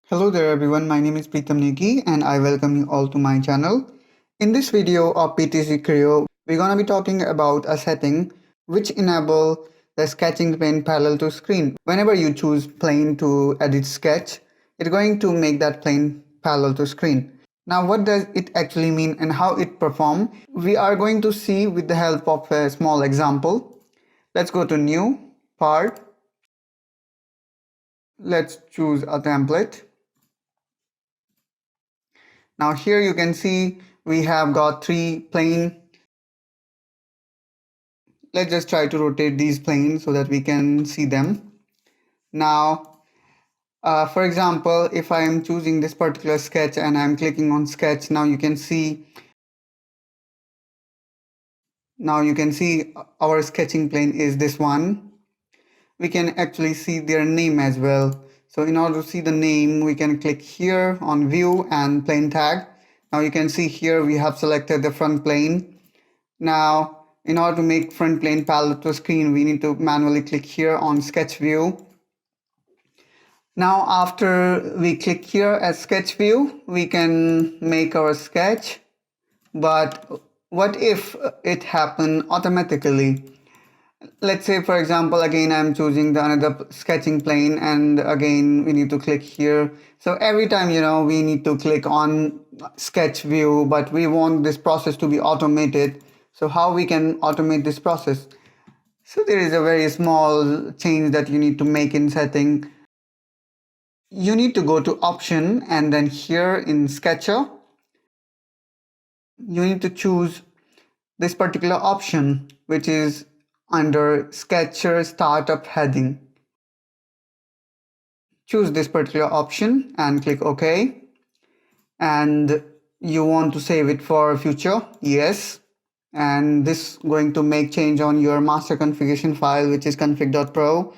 Hello there everyone, my name is Pritam and I welcome you all to my channel. In this video of Ptc Creo, we're going to be talking about a setting which enable the sketching plane parallel to screen. Whenever you choose plane to edit sketch, it's going to make that plane parallel to screen. Now what does it actually mean and how it perform? We are going to see with the help of a small example. Let's go to new, part. Let's choose a template. Now here you can see we have got three plane. Let's just try to rotate these planes so that we can see them. Now, for example, if I am choosing this particular sketch and I'm clicking on sketch, now you can see our sketching plane is this one. We can actually see their name as well. So in order to see the name, we can click here on view and plane tag. Now you can see here we have selected the front plane. Now in order to make front plane parallel to screen, we need to manually click here on sketch view. Now after we click here at sketch view, we can make our sketch. But what if it happened automatically? Let's say, for example, again I'm choosing the another sketching plane, and again we need to click here. So every time we need to click on sketch view, but we want this process to be automated. So how we can automate this process? So there is a very small change that you need to make in setting. You need to go to option, and then here in sketcher you need to choose this particular option, which is under Sketcher Startup heading. Choose this particular option and click OK. And you want to save it for future? Yes. And this is going to make change on your master configuration file, which is config.pro,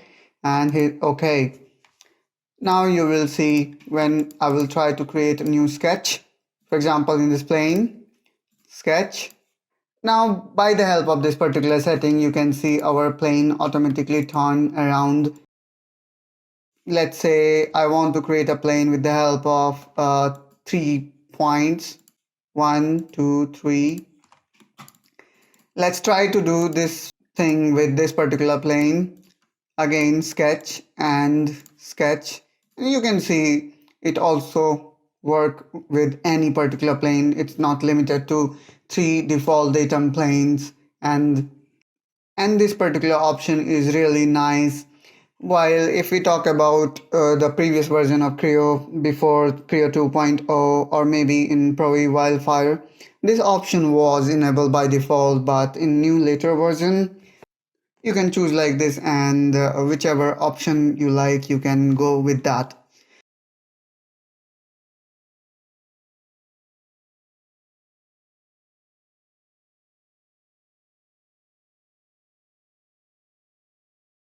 and hit OK. Now you will see when I will try to create a new sketch. For example, in this plane, sketch. Now, by the help of this particular setting, you can see our plane automatically turn around. Let's say I want to create a plane with the help of 3 points. 1, 2, 3. Let's try to do this thing with this particular plane. Again, sketch and sketch. And you can see it also work with any particular plane. It's not limited to 3 default datum planes, and this particular option is really nice. While if we talk about the previous version of Creo before Creo 2.0 or maybe in Pro E Wildfire, this option was enabled by default, but in new later version you can choose like this, and whichever option you like, you can go with that.